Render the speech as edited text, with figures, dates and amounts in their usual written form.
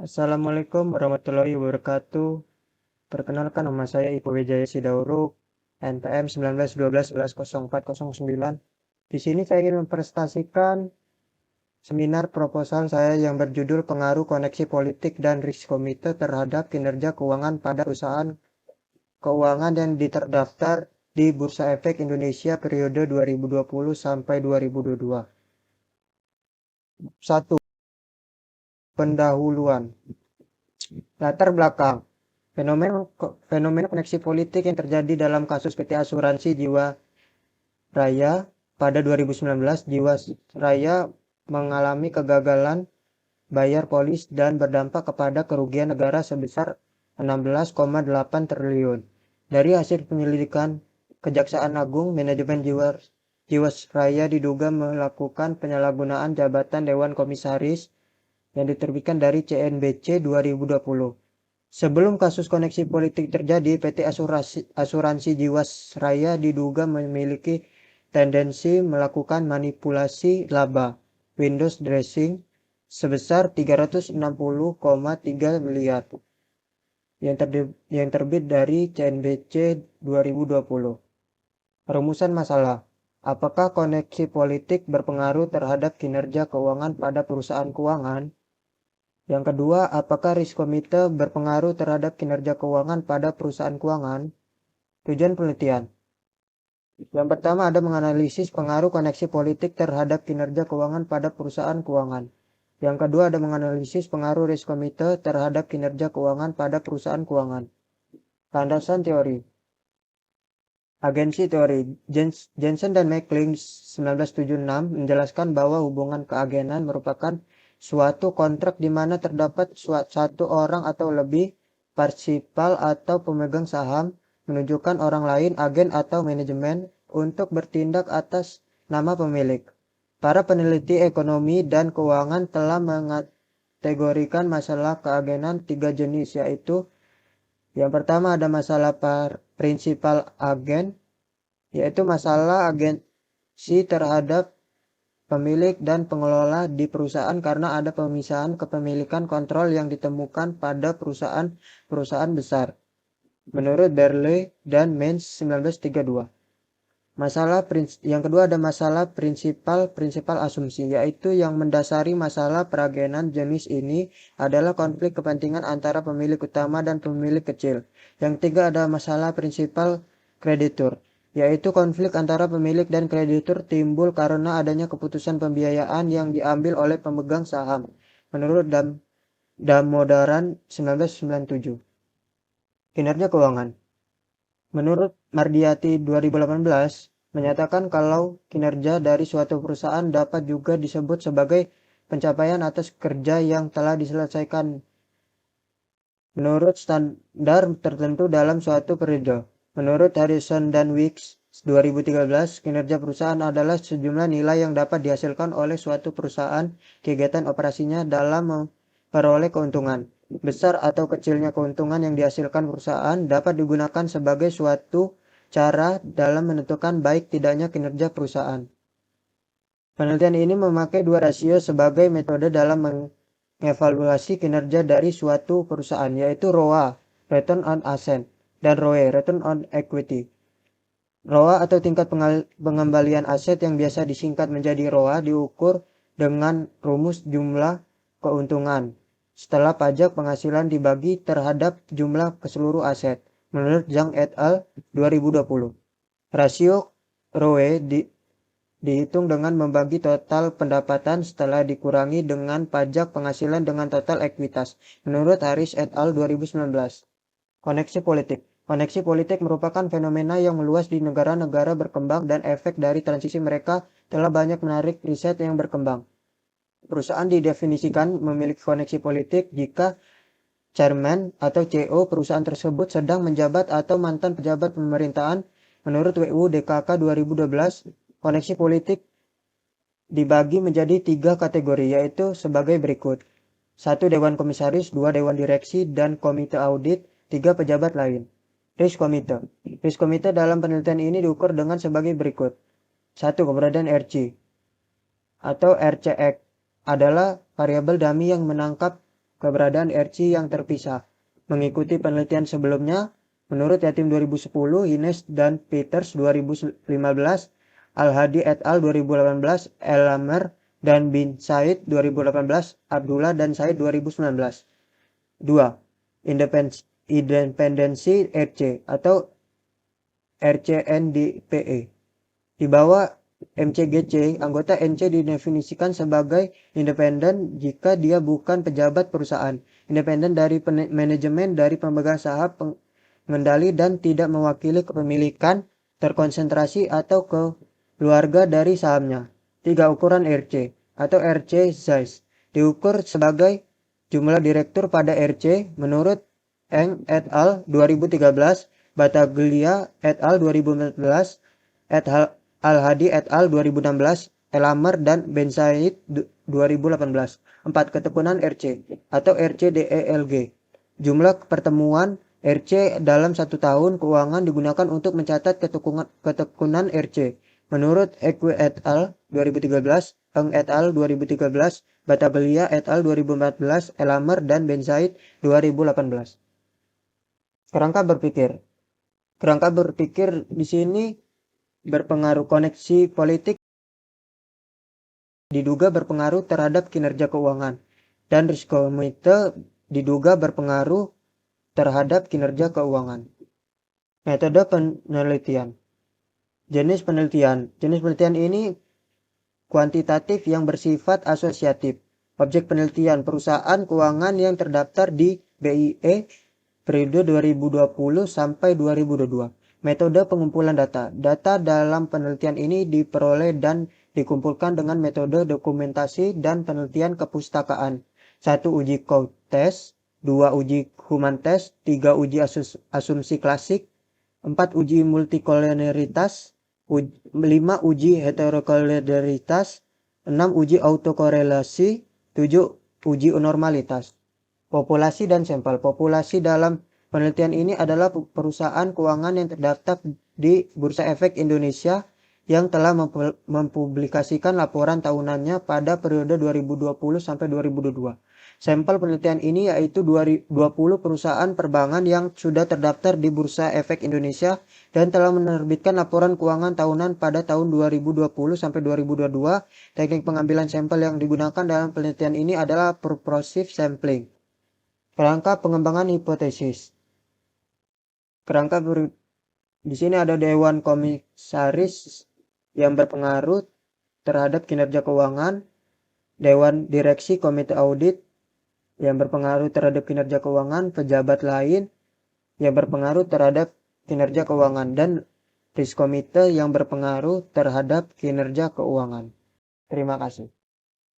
Assalamualaikum warahmatullahi wabarakatuh. Perkenalkan, nama saya Ipo Wijaya Sidauruk, NPM 1912110409. Di sini saya ingin mempresentasikan seminar proposal saya yang berjudul Pengaruh Koneksi Politik dan Riskomite terhadap Kinerja Keuangan pada Perusahaan Keuangan yang terdaftar di Bursa Efek Indonesia periode 2020 sampai 2022. 1. Pendahuluan. Latar belakang. Fenomena koneksi politik yang terjadi dalam kasus PT Asuransi Jiwasraya pada 2019. Jiwasraya mengalami kegagalan bayar polis dan berdampak kepada kerugian negara sebesar 16,8 triliun. Dari hasil penyelidikan Kejaksaan Agung, manajemen Jiwasraya diduga melakukan penyalahgunaan jabatan Dewan Komisaris yang diterbitkan dari CNBC 2020. Sebelum kasus koneksi politik terjadi, PT Asuransi Jiwasraya diduga memiliki tendensi melakukan manipulasi laba window dressing sebesar 360,3 miliar yang terbit dari CNBC 2020. Rumusan masalah. Apakah koneksi politik berpengaruh terhadap kinerja keuangan pada perusahaan keuangan? Yang kedua, apakah riskomite berpengaruh terhadap kinerja keuangan pada perusahaan keuangan? Tujuan penelitian. Yang pertama ada menganalisis pengaruh koneksi politik terhadap kinerja keuangan pada perusahaan keuangan. Yang kedua ada menganalisis pengaruh riskomite terhadap kinerja keuangan pada perusahaan keuangan. Landasan teori. Agensi teori. Jensen dan McLean 1976 menjelaskan bahwa hubungan keagenan merupakan suatu kontrak di mana terdapat satu orang atau lebih parsipal atau pemegang saham menunjukkan orang lain, agen atau manajemen untuk bertindak atas nama pemilik. Para peneliti ekonomi dan keuangan telah mengategorikan masalah keagenan 3 jenis, yaitu yang pertama ada masalah prinsipal agen, yaitu masalah agensi terhadap pemilik dan pengelola di perusahaan karena ada pemisahan kepemilikan kontrol yang ditemukan pada perusahaan besar, menurut Berle dan Mens 1932. Yang kedua ada masalah prinsipal asumsi, yaitu yang mendasari masalah peragenan jenis ini adalah konflik kepentingan antara pemilik utama dan pemilik kecil. Yang ketiga ada masalah prinsipal kreditur, yaitu konflik antara pemilik dan kreditur timbul karena adanya keputusan pembiayaan yang diambil oleh pemegang saham, menurut Damodaran 1997. Kinerja keuangan. Menurut Mardiati 2018 menyatakan kalau kinerja dari suatu perusahaan dapat juga disebut sebagai pencapaian atas kerja yang telah diselesaikan menurut standar tertentu dalam suatu periode. Menurut Harrison dan Weeks 2013, kinerja perusahaan adalah sejumlah nilai yang dapat dihasilkan oleh suatu perusahaan kegiatan operasinya dalam memperoleh keuntungan. Besar atau kecilnya keuntungan yang dihasilkan perusahaan dapat digunakan sebagai suatu cara dalam menentukan baik tidaknya kinerja perusahaan. Penelitian ini memakai 2 rasio sebagai metode dalam mengevaluasi kinerja dari suatu perusahaan, yaitu ROA, Return on Asset, dan ROE, Return on Equity. ROA atau tingkat pengembalian aset yang biasa disingkat menjadi ROA diukur dengan rumus jumlah keuntungan setelah pajak penghasilan dibagi terhadap jumlah keseluruh aset, menurut Zhang et al. 2020. Rasio ROE dihitung dengan membagi total pendapatan setelah dikurangi dengan pajak penghasilan dengan total ekuitas, menurut Harris et al. 2019. Koneksi politik. Koneksi politik merupakan fenomena yang meluas di negara-negara berkembang dan efek dari transisi mereka telah banyak menarik riset yang berkembang. Perusahaan didefinisikan memiliki koneksi politik jika chairman atau CEO perusahaan tersebut sedang menjabat atau mantan pejabat pemerintahan. Menurut WU DKK 2012, koneksi politik dibagi menjadi 3 kategori, yaitu sebagai berikut. 1. Dewan Komisaris, 2. Dewan Direksi, dan Komite Audit, 3. Pejabat lain. Riskomite. Riskomite dalam penelitian ini diukur dengan sebagai berikut. 1. Keberadaan RC atau RCX adalah variabel dummy yang menangkap keberadaan RC yang terpisah. Mengikuti penelitian sebelumnya, menurut Yatim 2010, Hines dan Peters 2015, Al-Hadi et al. 2018, Elamer dan bin Said 2018, Abdullah dan Said 2019. 2. Independensi RC atau RCNDPE. Di bawah MCGC, anggota NC didefinisikan sebagai independen jika dia bukan pejabat perusahaan, independen dari manajemen, dari pemegang saham, pengendali, dan tidak mewakili kepemilikan, terkonsentrasi, atau keluarga dari sahamnya. 3. Ukuran RC atau RC size diukur sebagai jumlah direktur pada RC menurut Eng et al. 2013, Battaglia et al. 2014, Al-Hadi et al. 2016, Elamer dan Ben Said 2018. 4. Ketekunan RC atau RCDELG. Jumlah pertemuan RC dalam 1 tahun keuangan digunakan untuk mencatat ketekunan RC. Menurut Equi et al. 2013, Eng et al. 2013, Battaglia et al. 2014, Elamer dan Ben Said 2018. Kerangka berpikir. Kerangka berpikir di sini berpengaruh. Koneksi politik diduga berpengaruh terhadap kinerja keuangan, dan risiko diduga berpengaruh terhadap kinerja keuangan. Metode penelitian. Jenis penelitian. Jenis penelitian ini kuantitatif yang bersifat asosiatif. Objek penelitian perusahaan keuangan yang terdaftar di BIE periode 2020 sampai 2022. Metode pengumpulan data. Data dalam penelitian ini diperoleh dan dikumpulkan dengan metode dokumentasi dan penelitian kepustakaan. 1. Uji code test, 2. Uji human test, 3. Uji asumsi klasik, 4. Uji multikolonialitas, 5. Uji heterokolonialitas, 6. Uji autokorelasi, 7. Uji normalitas. Populasi dan sampel. Populasi dalam penelitian ini adalah perusahaan keuangan yang terdaftar di Bursa Efek Indonesia yang telah mempublikasikan laporan tahunannya pada periode 2020 sampai 2022. Sampel penelitian ini yaitu 20 perusahaan perbankan yang sudah terdaftar di Bursa Efek Indonesia dan telah menerbitkan laporan keuangan tahunan pada tahun 2020 sampai 2022. Teknik pengambilan sampel yang digunakan dalam penelitian ini adalah purposive sampling. Kerangka pengembangan hipotesis. Di sini ada dewan komisaris yang berpengaruh terhadap kinerja keuangan, dewan direksi, komite audit yang berpengaruh terhadap kinerja keuangan, pejabat lain yang berpengaruh terhadap kinerja keuangan, dan risk komite yang berpengaruh terhadap kinerja keuangan. Terima kasih.